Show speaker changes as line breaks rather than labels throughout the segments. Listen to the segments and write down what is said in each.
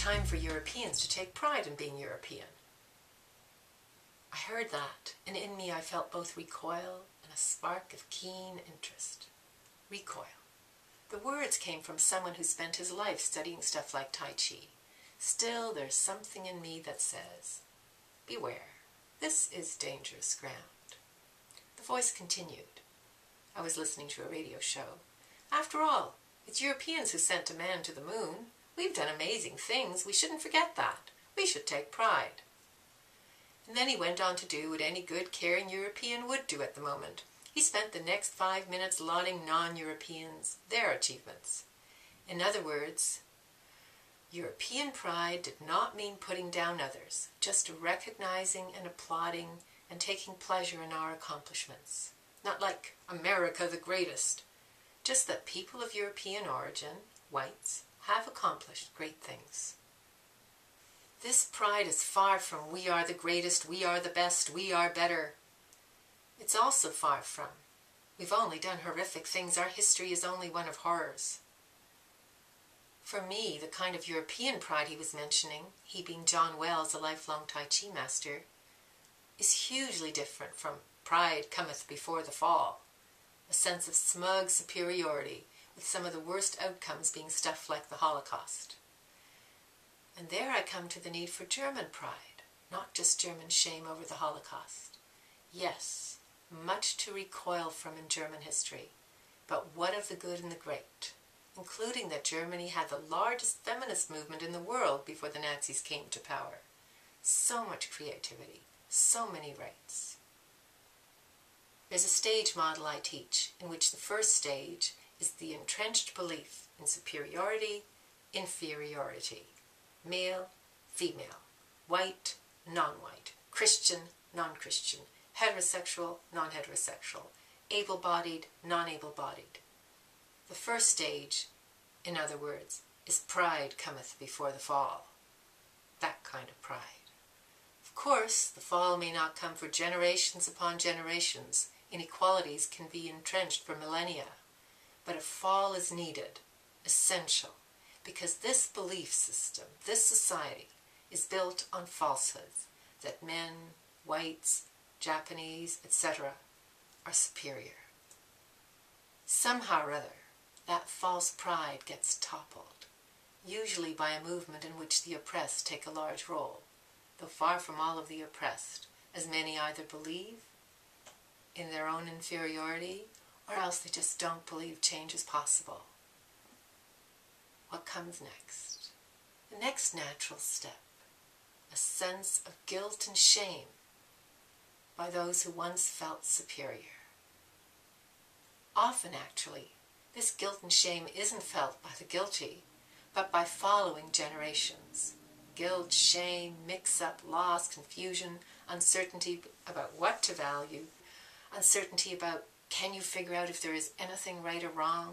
time for Europeans to take pride in being European. I heard that, and in me I felt both recoil and a spark of keen interest. Recoil. The words came from someone who spent his life studying stuff like Tai Chi. Still, there's something in me that says, beware, this is dangerous ground. The voice continued. I was listening to a radio show. After all, it's Europeans who sent a man to the moon. We've done amazing things. We shouldn't forget that. We should take pride. And then he went on to do what any good, caring European would do at the moment. He spent the next 5 minutes lauding non-Europeans, their achievements. In other words, European pride did not mean putting down others, just recognizing and applauding and taking pleasure in our accomplishments. Not like America the greatest, just that people of European origin, whites, have accomplished great things. This pride is far from we are the greatest, we are the best, we are better. It's also far from we've only done horrific things, our history is only one of horrors. For me, the kind of European pride he was mentioning, he being John Wells, a lifelong Tai Chi master, is hugely different from pride cometh before the fall, a sense of smug superiority with some of the worst outcomes being stuff like the Holocaust. And there I come to the need for German pride, not just German shame over the Holocaust. Yes, much to recoil from in German history, but what of the good and the great, including that Germany had the largest feminist movement in the world before the Nazis came to power. So much creativity, so many rights. There's a stage model I teach, in which the first stage is the entrenched belief in superiority, inferiority, male, female, white, non-white, Christian, non-Christian, heterosexual, non-heterosexual, able-bodied, non-able-bodied. The first stage, in other words, is pride cometh before the fall. That kind of pride. Of course, the fall may not come for generations upon generations. Inequalities can be entrenched for millennia. But a fall is needed, essential, because this belief system, this society, is built on falsehoods that men, whites, Japanese, etc., are superior. Somehow or other, that false pride gets toppled, usually by a movement in which the oppressed take a large role, though far from all of the oppressed, as many either believe in their own inferiority or else they just don't believe change is possible. What comes next? The next natural step, a sense of guilt and shame by those who once felt superior. Often, actually, this guilt and shame isn't felt by the guilty, but by following generations. Guilt, shame, mix-up, loss, confusion, uncertainty about what to value, uncertainty about can you figure out if there is anything right or wrong.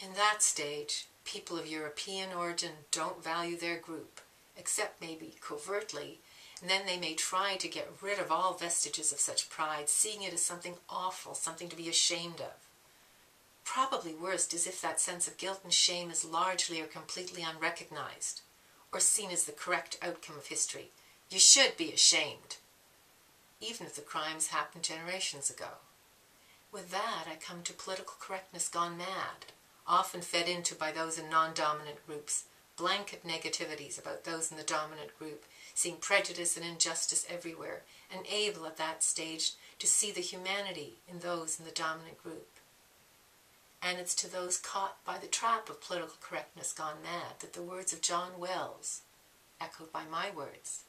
In that stage, people of European origin don't value their group, except maybe covertly, and then they may try to get rid of all vestiges of such pride, seeing it as something awful, something to be ashamed of. Probably worst is if that sense of guilt and shame is largely or completely unrecognized, or seen as the correct outcome of history. You should be ashamed, even if the crimes happened generations ago. With that, I come to political correctness gone mad, often fed into by those in non-dominant groups, blanket negativities about those in the dominant group, seeing prejudice and injustice everywhere, and able at that stage to see the humanity in those in the dominant group. And it's to those caught by the trap of political correctness gone mad that the words of John Wells, echoed by my words,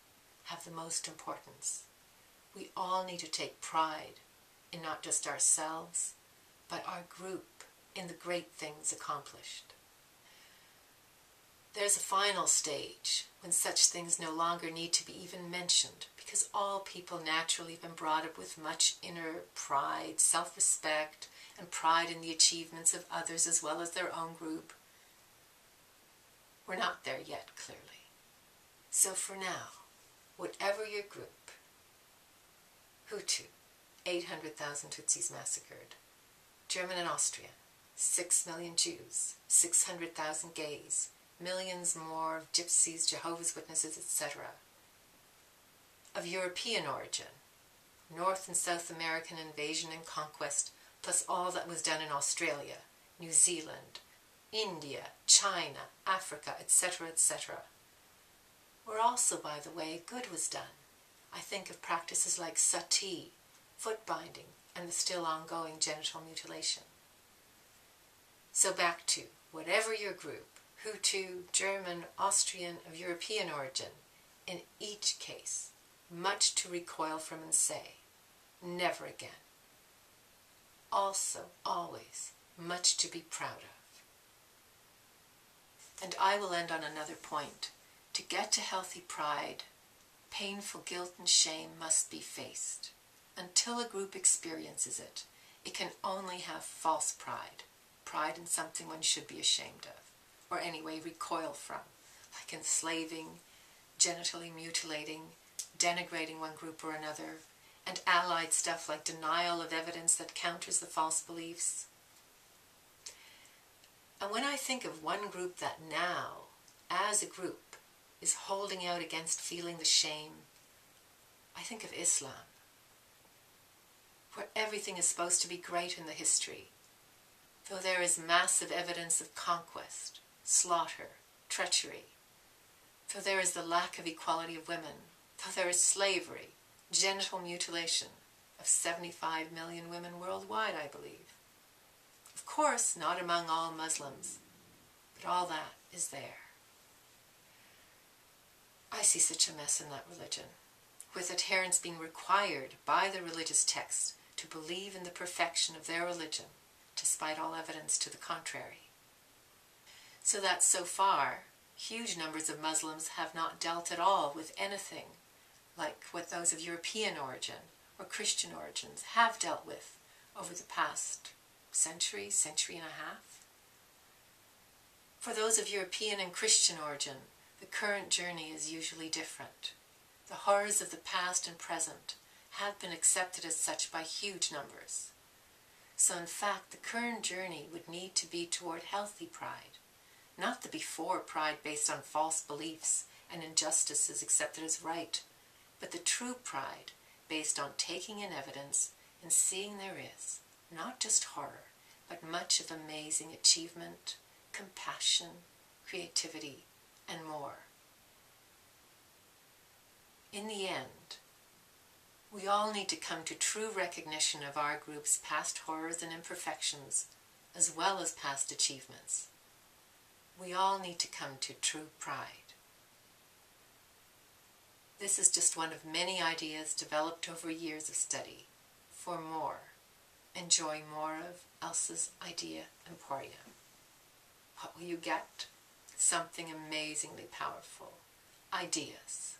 have the most importance. We all need to take pride in not just ourselves, but our group in the great things accomplished. There's a final stage when such things no longer need to be even mentioned, because all people naturally have been brought up with much inner pride, self-respect, and pride in the achievements of others as well as their own group. We're not there yet, clearly. So for now, whatever your group, Hutu, 800,000 Tutsis massacred, German and Austrian, 6 million Jews, 600,000 gays, millions more of gypsies, Jehovah's Witnesses, etc. Of European origin, North and South American invasion and conquest, plus all that was done in Australia, New Zealand, India, China, Africa, etc., etc. Where also, by the way, good was done. I think of practices like sati, foot binding, and the still ongoing genital mutilation. So back to, whatever your group, Hutu, German, Austrian, of European origin, in each case, much to recoil from and say, never again. Also, always, much to be proud of. And I will end on another point. To get to healthy pride, painful guilt and shame must be faced. Until a group experiences it, it can only have false pride, pride in something one should be ashamed of, or anyway recoil from, like enslaving, genitally mutilating, denigrating one group or another, and allied stuff like denial of evidence that counters the false beliefs. And when I think of one group that now, as a group, is holding out against feeling the shame, I think of Islam, where everything is supposed to be great in the history, though there is massive evidence of conquest, slaughter, treachery, though there is the lack of equality of women, though there is slavery, genital mutilation of 75 million women worldwide, I believe. Of course, not among all Muslims, but all that is there. I see such a mess in that religion, with adherents being required by the religious text to believe in the perfection of their religion, despite all evidence to the contrary. So that so far, huge numbers of Muslims have not dealt at all with anything like what those of European origin or Christian origins have dealt with over the past century, century and a half. For those of European and Christian origin, the current journey is usually different. The horrors of the past and present have been accepted as such by huge numbers. So in fact, the current journey would need to be toward healthy pride, not the before pride based on false beliefs and injustices accepted as right, but the true pride based on taking in evidence and seeing there is, not just horror, but much of amazing achievement, compassion, creativity, and more. In the end, we all need to come to true recognition of our group's past horrors and imperfections, as well as past achievements. We all need to come to true pride. This is just one of many ideas developed over years of study. For more, enjoy more of Elsa's Idea Emporium. What will you get? Something amazingly powerful. Ideas.